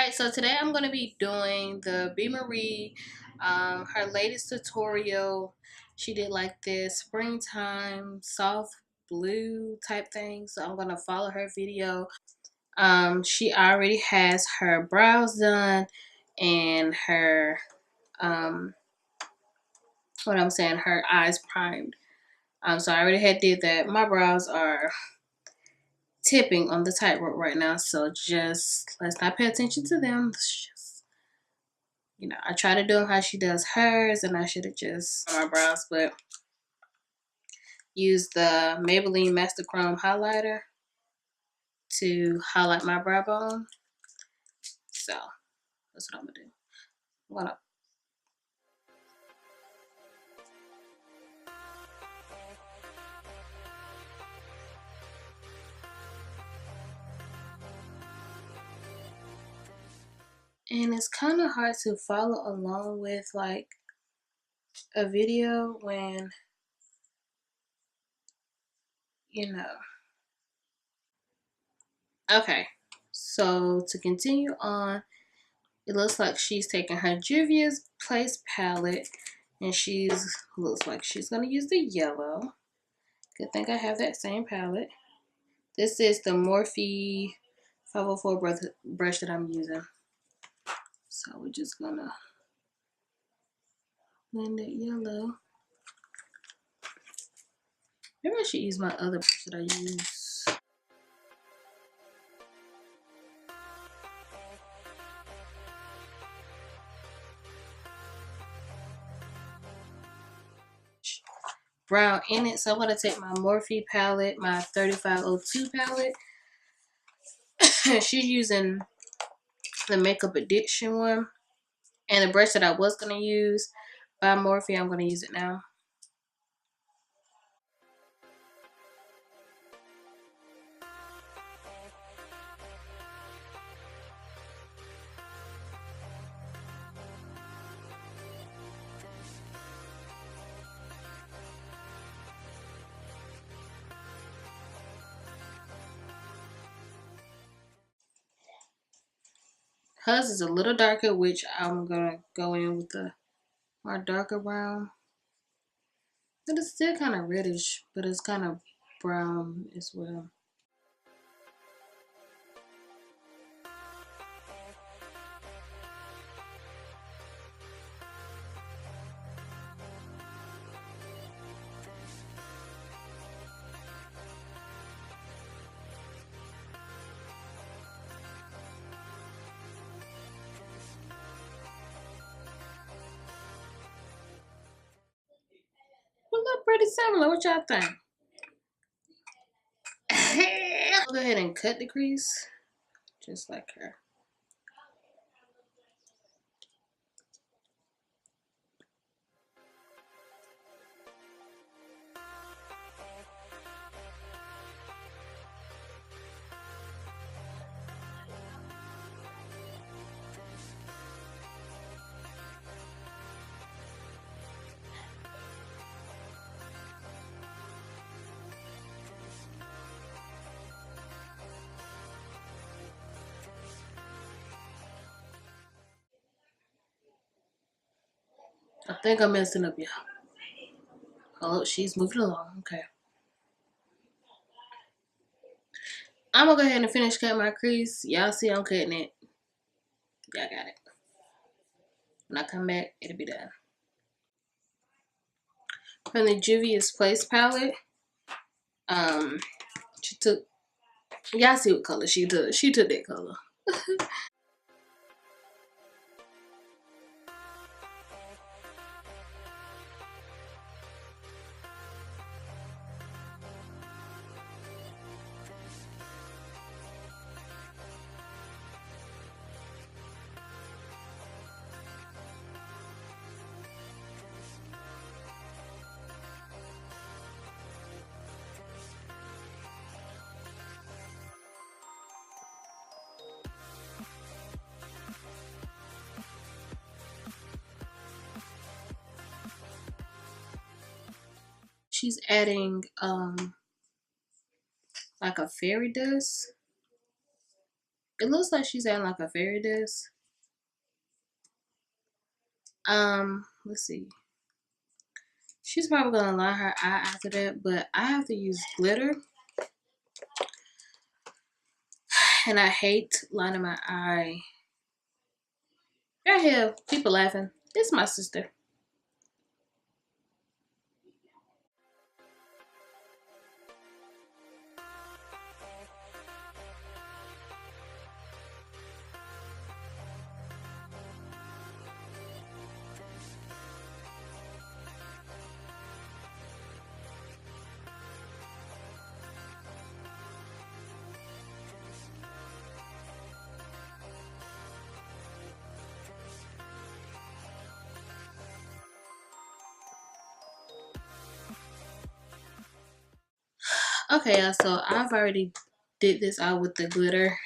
Alright, so today I'm going to be doing the B. Marie, her latest tutorial. She did like this springtime soft blue type thing, so I'm going to follow her video. She already has her brows done and her, her eyes primed. So I already had did that. My brows are tipping on the tightrope right now, so just let's not pay attention to them. Let's just, I try to do them how she does hers, and I should have just my brows, but use the Maybelline Master Chrome highlighter to highlight my brow bone. So that's what I'm gonna do. I'm gonna and it's kind of hard to follow along with like a video when you know. Okay, so to continue on, it looks like she's taking her Juvia's Place palette, and looks like she's gonna use the yellow. Good thing I have that same palette. This is the Morphe 504 brush that I'm using. So we're just gonna blend that yellow. Maybe I should use my other brush that I use. Brown in it. So I'm gonna take my Morphe palette, my 3502 palette. She's using the Makeup Addiction one. And the brush that I was gonna use by Morphe, I'm gonna use it now. Hers is a little darker, which I'm gonna go in with the more darker brown. But it's still kind of reddish, but it's kind of brown as well. We look pretty similar. What y'all think? Go ahead and cut the crease, just like her. I think I'm messing up, y'all. Oh, she's moving along. Okay. I'm gonna go ahead and finish cutting my crease. Y'all see I'm cutting it. Y'all got it. When I come back, it'll be done. From the Juvia's Place palette, she took, y'all see what color she took. She took that color. She's adding like a fairy dust. It looks like she's at like a fairy dust. Let's see. She's probably gonna line her eye after that, but I have to use glitter. And I hate lining my eye. I hear people laughing. It's my sister. Okay, so I've already did this out with the glitter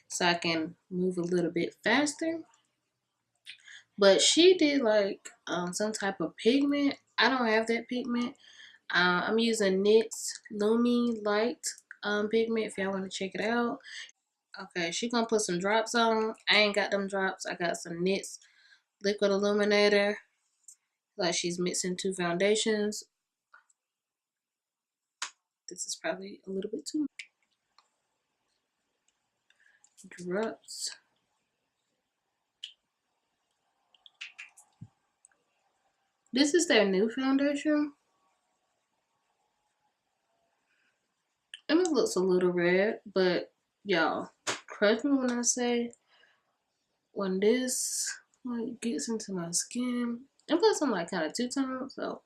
so I can move a little bit faster. But she did like some type of pigment. I don't have that pigment. I'm using NYX Lumi Light pigment if y'all want to check it out. Okay, she gonna put some drops on. I ain't got them drops. I got some NYX liquid illuminator. Like she's mixing two foundations. This is probably a little bit too much. Drops. This is their new foundation. And it looks a little red, but y'all, trust me when I say when this like gets into my skin, and plus I'm like kind of two-tone, so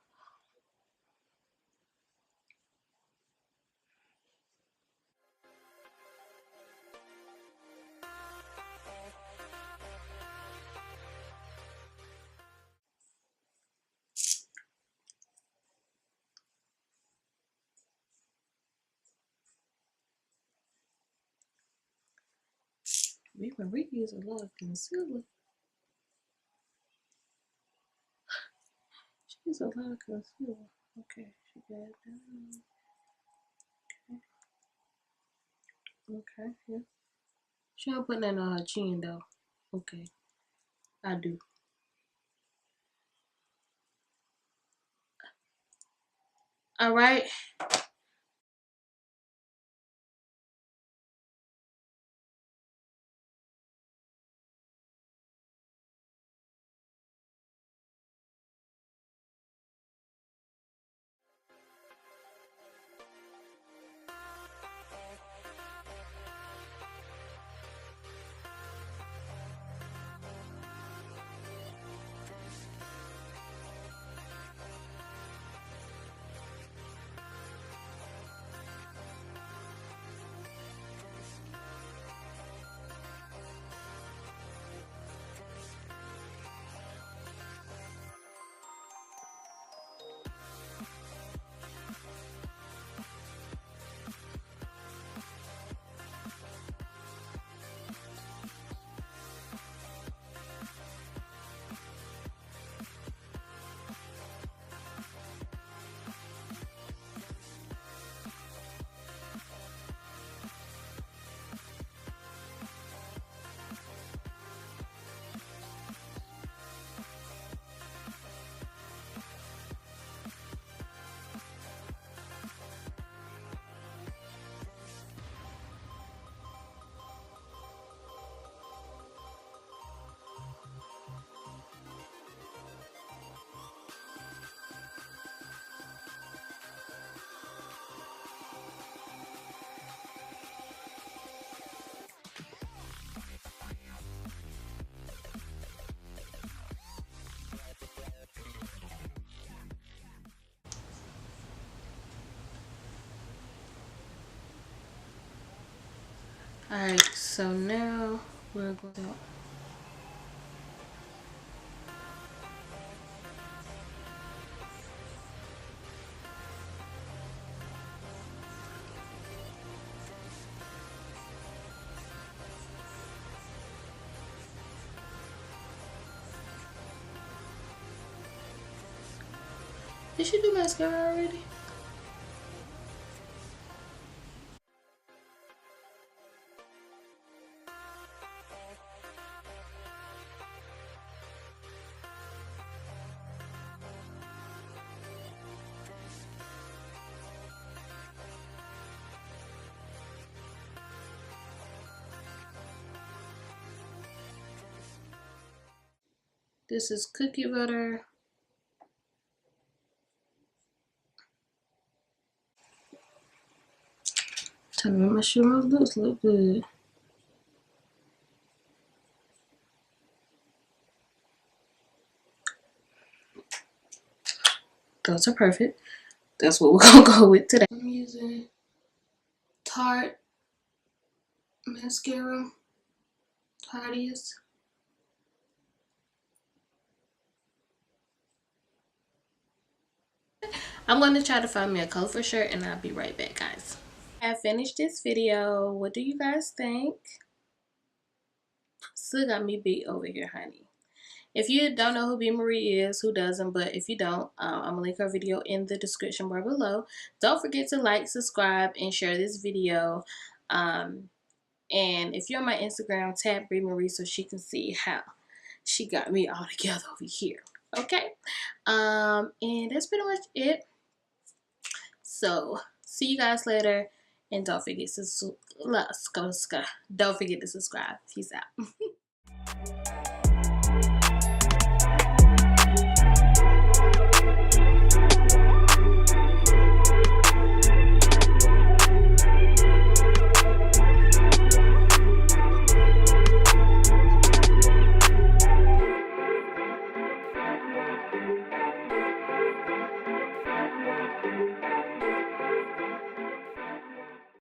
we use a lot of concealer. She uses a lot of concealer. Okay, she got that. Okay, yeah. She don't put that on her chin though. Okay, I do. All right. All right. So now we're going to. Did she do mascara already? This is cookie butter. Tell me my shrimp look good. Those are perfect. That's what we're gonna go with today. I'm using Tarte mascara. Tarteist. I'm going to try to find me a colorful shirt and I'll be right back, guys. I finished this video. What do you guys think? Still got me beat over here, honey. If you don't know who B. Marie is, who doesn't? But if you don't, I'm going to link her video in the description bar below. Don't forget to like, subscribe, and share this video. And if you're on my Instagram, tag B. Marie so she can see how she got me all together over here. Okay? And that's pretty much it. So, see you guys later. And don't forget to subscribe. Peace out.